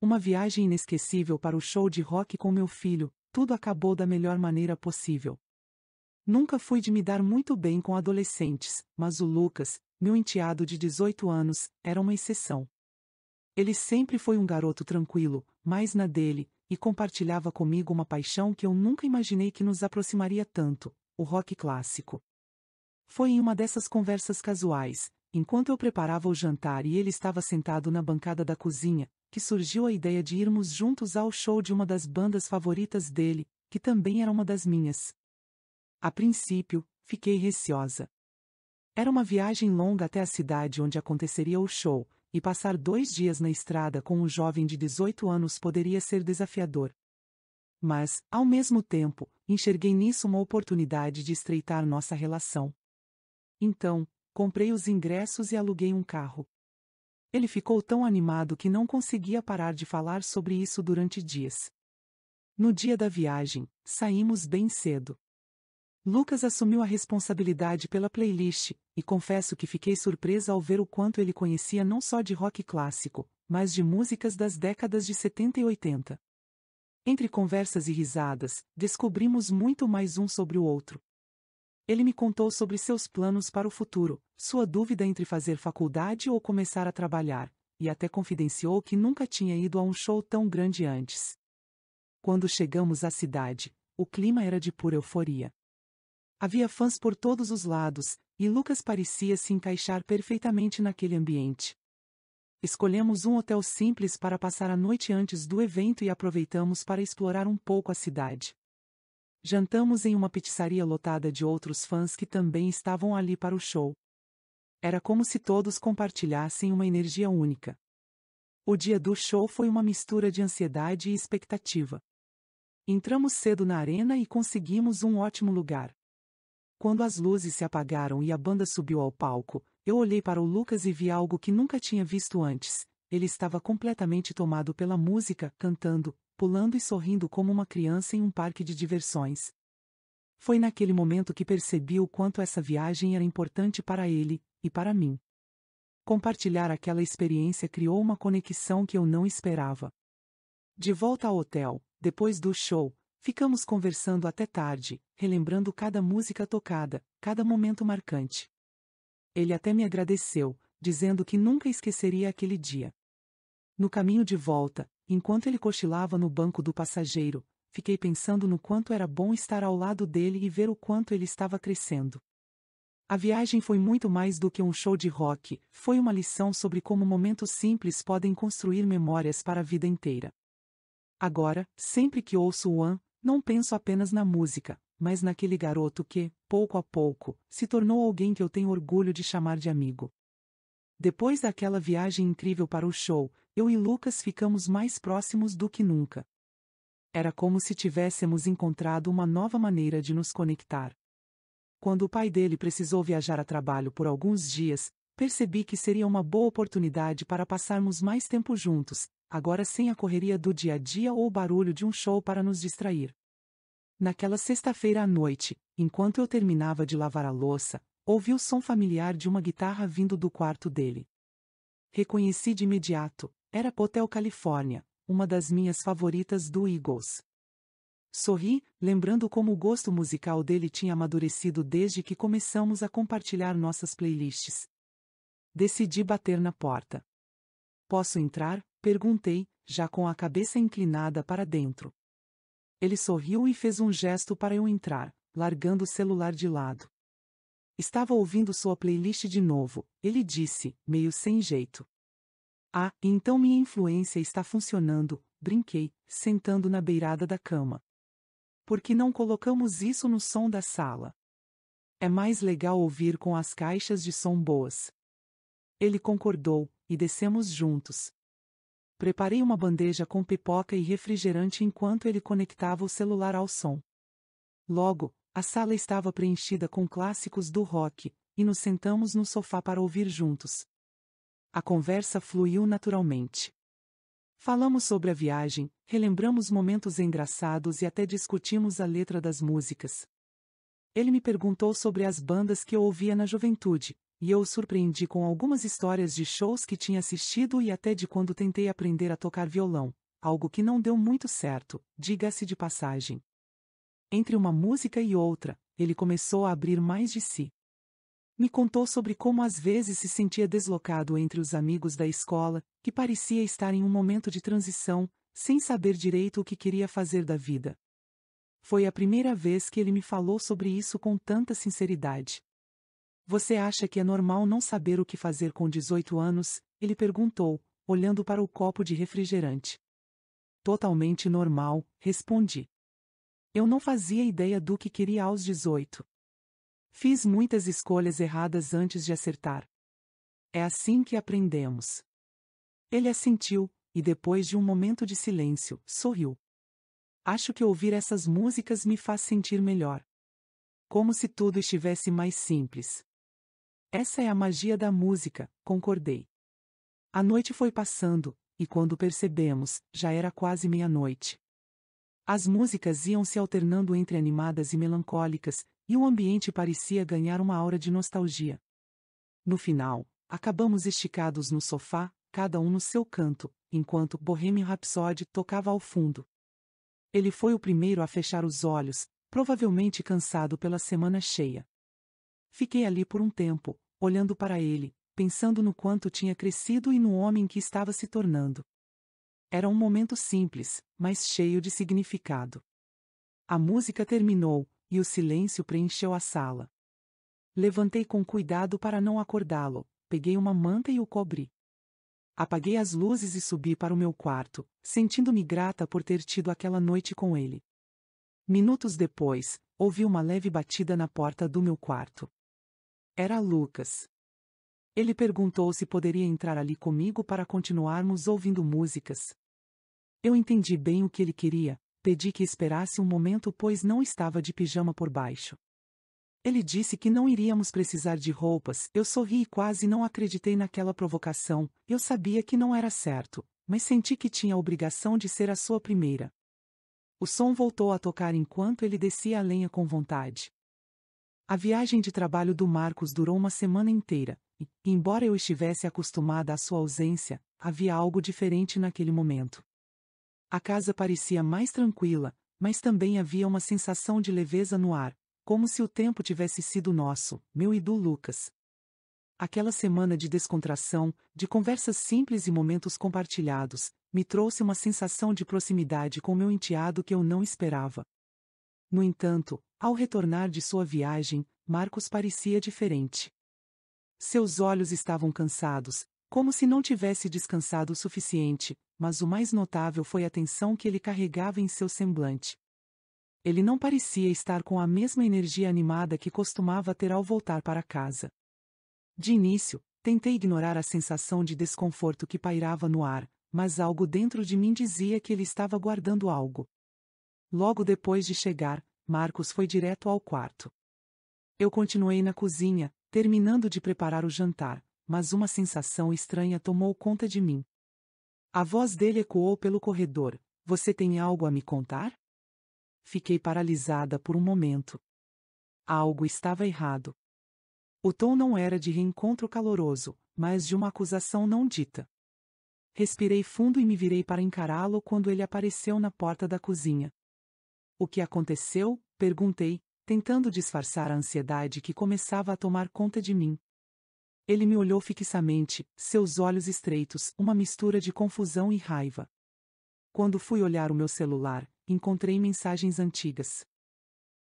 uma viagem inesquecível para o show de rock com meu filho, tudo acabou da melhor maneira possível. Nunca fui de me dar muito bem com adolescentes, mas o Lucas, meu enteado de 18 anos, era uma exceção. Ele sempre foi um garoto tranquilo, mais na dele, e compartilhava comigo uma paixão que eu nunca imaginei que nos aproximaria tanto, o rock clássico. Foi em uma dessas conversas casuais, enquanto eu preparava o jantar e ele estava sentado na bancada da cozinha, que surgiu a ideia de irmos juntos ao show de uma das bandas favoritas dele, que também era uma das minhas. A princípio, fiquei receosa. Era uma viagem longa até a cidade onde aconteceria o show, e passar 2 dias na estrada com um jovem de 18 anos poderia ser desafiador. Mas, ao mesmo tempo, enxerguei nisso uma oportunidade de estreitar nossa relação. Então, comprei os ingressos e aluguei um carro. Ele ficou tão animado que não conseguia parar de falar sobre isso durante dias. No dia da viagem, saímos bem cedo. Lucas assumiu a responsabilidade pela playlist, e confesso que fiquei surpresa ao ver o quanto ele conhecia não só de rock clássico, mas de músicas das décadas de 70 e 80. Entre conversas e risadas, descobrimos muito mais um sobre o outro. Ele me contou sobre seus planos para o futuro, sua dúvida entre fazer faculdade ou começar a trabalhar, e até confidenciou que nunca tinha ido a um show tão grande antes. Quando chegamos à cidade, o clima era de pura euforia. Havia fãs por todos os lados, e Lucas parecia se encaixar perfeitamente naquele ambiente. Escolhemos um hotel simples para passar a noite antes do evento e aproveitamos para explorar um pouco a cidade. Jantamos em uma pizzaria lotada de outros fãs que também estavam ali para o show. Era como se todos compartilhassem uma energia única. O dia do show foi uma mistura de ansiedade e expectativa. Entramos cedo na arena e conseguimos um ótimo lugar. Quando as luzes se apagaram e a banda subiu ao palco, eu olhei para o Lucas e vi algo que nunca tinha visto antes. Ele estava completamente tomado pela música, cantando, pulando e sorrindo como uma criança em um parque de diversões. Foi naquele momento que percebi o quanto essa viagem era importante para ele, e para mim. Compartilhar aquela experiência criou uma conexão que eu não esperava. De volta ao hotel, depois do show, ficamos conversando até tarde, relembrando cada música tocada, cada momento marcante. Ele até me agradeceu, dizendo que nunca esqueceria aquele dia. No caminho de volta, enquanto ele cochilava no banco do passageiro, fiquei pensando no quanto era bom estar ao lado dele e ver o quanto ele estava crescendo. A viagem foi muito mais do que um show de rock, foi uma lição sobre como momentos simples podem construir memórias para a vida inteira. Agora, sempre que ouço One, não penso apenas na música, mas naquele garoto que, pouco a pouco, se tornou alguém que eu tenho orgulho de chamar de amigo. Depois daquela viagem incrível para o show, eu e Lucas ficamos mais próximos do que nunca. Era como se tivéssemos encontrado uma nova maneira de nos conectar. Quando o pai dele precisou viajar a trabalho por alguns dias, percebi que seria uma boa oportunidade para passarmos mais tempo juntos, agora sem a correria do dia a dia ou o barulho de um show para nos distrair. Naquela sexta-feira à noite, enquanto eu terminava de lavar a louça, ouvi o som familiar de uma guitarra vindo do quarto dele. Reconheci de imediato, era Hotel California, uma das minhas favoritas do Eagles. Sorri, lembrando como o gosto musical dele tinha amadurecido desde que começamos a compartilhar nossas playlists. Decidi bater na porta. "Posso entrar?", perguntei, já com a cabeça inclinada para dentro. Ele sorriu e fez um gesto para eu entrar, largando o celular de lado. "Estava ouvindo sua playlist de novo", ele disse, meio sem jeito. "Ah, então minha influência está funcionando", brinquei, sentando na beirada da cama. "Por que não colocamos isso no som da sala? É mais legal ouvir com as caixas de som boas." Ele concordou, e descemos juntos. Preparei uma bandeja com pipoca e refrigerante enquanto ele conectava o celular ao som. Logo, a sala estava preenchida com clássicos do rock, e nos sentamos no sofá para ouvir juntos. A conversa fluiu naturalmente. Falamos sobre a viagem, relembramos momentos engraçados e até discutimos a letra das músicas. Ele me perguntou sobre as bandas que eu ouvia na juventude, e eu o surpreendi com algumas histórias de shows que tinha assistido e até de quando tentei aprender a tocar violão, algo que não deu muito certo, diga-se de passagem. Entre uma música e outra, ele começou a abrir mais de si. Me contou sobre como às vezes se sentia deslocado entre os amigos da escola, que parecia estar em um momento de transição, sem saber direito o que queria fazer da vida. Foi a primeira vez que ele me falou sobre isso com tanta sinceridade. Você acha que é normal não saber o que fazer com 18 anos? Ele perguntou, olhando para o copo de refrigerante. Totalmente normal, respondi. Eu não fazia ideia do que queria aos 18. Fiz muitas escolhas erradas antes de acertar. É assim que aprendemos. Ele assentiu, e depois de um momento de silêncio, sorriu. Acho que ouvir essas músicas me faz sentir melhor. Como se tudo estivesse mais simples. Essa é a magia da música, concordei. A noite foi passando, e quando percebemos, já era quase meia-noite. As músicas iam se alternando entre animadas e melancólicas, e o ambiente parecia ganhar uma aura de nostalgia. No final, acabamos esticados no sofá, cada um no seu canto, enquanto Bohemian Rhapsody tocava ao fundo. Ele foi o primeiro a fechar os olhos, provavelmente cansado pela semana cheia. Fiquei ali por um tempo, olhando para ele, pensando no quanto tinha crescido e no homem que estava se tornando. Era um momento simples, mas cheio de significado. A música terminou, e o silêncio preencheu a sala. Levantei com cuidado para não acordá-lo, peguei uma manta e o cobri. Apaguei as luzes e subi para o meu quarto, sentindo-me grata por ter tido aquela noite com ele. Minutos depois, ouvi uma leve batida na porta do meu quarto. Era Lucas. Ele perguntou se poderia entrar ali comigo para continuarmos ouvindo músicas. Eu entendi bem o que ele queria, pedi que esperasse um momento pois não estava de pijama por baixo. Ele disse que não iríamos precisar de roupas, eu sorri e quase não acreditei naquela provocação, eu sabia que não era certo, mas senti que tinha a obrigação de ser a sua primeira. O som voltou a tocar enquanto ele descia a lenha com vontade. A viagem de trabalho do Marcos durou uma semana inteira, e, embora eu estivesse acostumada à sua ausência, havia algo diferente naquele momento. A casa parecia mais tranquila, mas também havia uma sensação de leveza no ar, como se o tempo tivesse sido nosso, meu e do Lucas. Aquela semana de descontração, de conversas simples e momentos compartilhados, me trouxe uma sensação de proximidade com meu enteado que eu não esperava. No entanto, ao retornar de sua viagem, Marcos parecia diferente. Seus olhos estavam cansados, como se não tivesse descansado o suficiente, mas o mais notável foi a tensão que ele carregava em seu semblante. Ele não parecia estar com a mesma energia animada que costumava ter ao voltar para casa. De início, tentei ignorar a sensação de desconforto que pairava no ar, mas algo dentro de mim dizia que ele estava guardando algo. Logo depois de chegar, Marcos foi direto ao quarto. Eu continuei na cozinha, terminando de preparar o jantar, mas uma sensação estranha tomou conta de mim. A voz dele ecoou pelo corredor: "Você tem algo a me contar?" Fiquei paralisada por um momento. Algo estava errado. O tom não era de reencontro caloroso, mas de uma acusação não dita. Respirei fundo e me virei para encará-lo quando ele apareceu na porta da cozinha. "O que aconteceu?" perguntei, tentando disfarçar a ansiedade que começava a tomar conta de mim. Ele me olhou fixamente, seus olhos estreitos, uma mistura de confusão e raiva. Quando fui olhar o meu celular, encontrei mensagens antigas.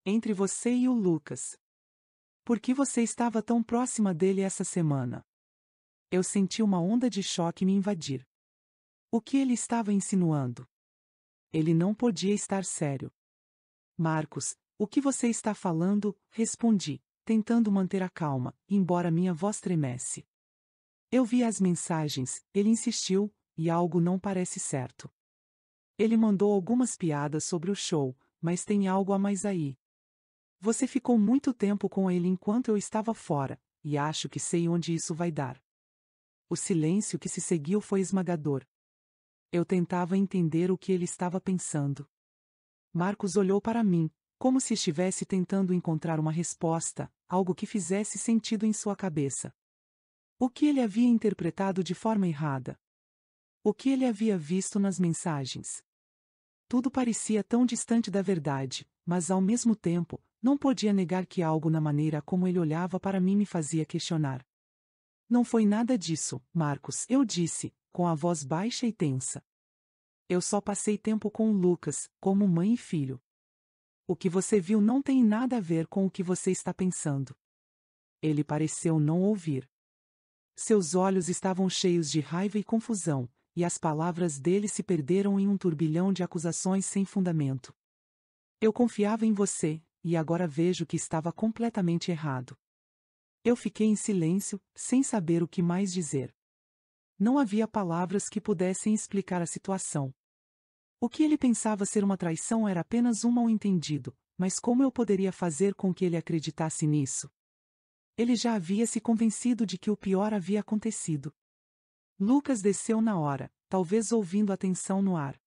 "Entre você e o Lucas. Por que você estava tão próxima dele essa semana?" Eu senti uma onda de choque me invadir. O que ele estava insinuando? Ele não podia estar sério. "Marcos, o que você está falando?" respondi, tentando manter a calma, embora minha voz tremesse. "Eu vi as mensagens", ele insistiu, "e algo não parece certo. Ele mandou algumas piadas sobre o show, mas tem algo a mais aí. Você ficou muito tempo com ele enquanto eu estava fora, e acho que sei onde isso vai dar." O silêncio que se seguiu foi esmagador. Eu tentava entender o que ele estava pensando. Marcos olhou para mim, como se estivesse tentando encontrar uma resposta, algo que fizesse sentido em sua cabeça. O que ele havia interpretado de forma errada? O que ele havia visto nas mensagens? Tudo parecia tão distante da verdade, mas ao mesmo tempo, não podia negar que algo na maneira como ele olhava para mim me fazia questionar. Não foi nada disso, Marcos, eu disse, com a voz baixa e tensa. Eu só passei tempo com o Lucas, como mãe e filho. O que você viu não tem nada a ver com o que você está pensando. Ele pareceu não ouvir. Seus olhos estavam cheios de raiva e confusão, e as palavras dele se perderam em um turbilhão de acusações sem fundamento. Eu confiava em você, e agora vejo que estava completamente errado. Eu fiquei em silêncio, sem saber o que mais dizer. Não havia palavras que pudessem explicar a situação. O que ele pensava ser uma traição era apenas um mal-entendido, mas como eu poderia fazer com que ele acreditasse nisso? Ele já havia se convencido de que o pior havia acontecido. Lucas desceu na hora, talvez ouvindo a tensão no ar.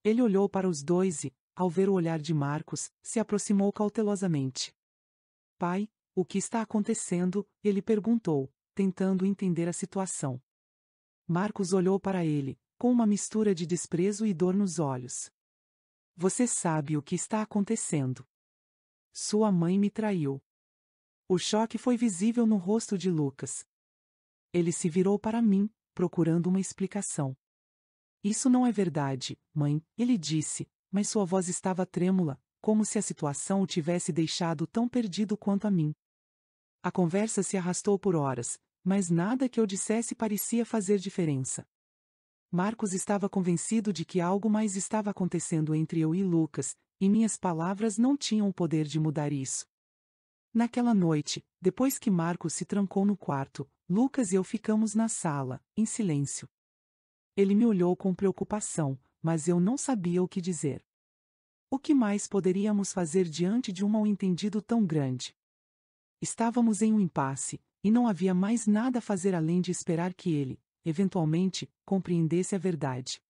Ele olhou para os dois e, ao ver o olhar de Marcos, se aproximou cautelosamente. Pai, o que está acontecendo? Ele perguntou, tentando entender a situação. Marcos olhou para ele, com uma mistura de desprezo e dor nos olhos. Você sabe o que está acontecendo. Sua mãe me traiu. O choque foi visível no rosto de Lucas. Ele se virou para mim, procurando uma explicação. Isso não é verdade, mãe, ele disse, mas sua voz estava trêmula, como se a situação o tivesse deixado tão perdido quanto a mim. A conversa se arrastou por horas, mas nada que eu dissesse parecia fazer diferença. Marcos estava convencido de que algo mais estava acontecendo entre eu e Lucas, e minhas palavras não tinham o poder de mudar isso. Naquela noite, depois que Marcos se trancou no quarto, Lucas e eu ficamos na sala, em silêncio. Ele me olhou com preocupação, mas eu não sabia o que dizer. O que mais poderíamos fazer diante de um mal-entendido tão grande? Estávamos em um impasse, e não havia mais nada a fazer além de esperar que ele, eventualmente, compreendesse a verdade.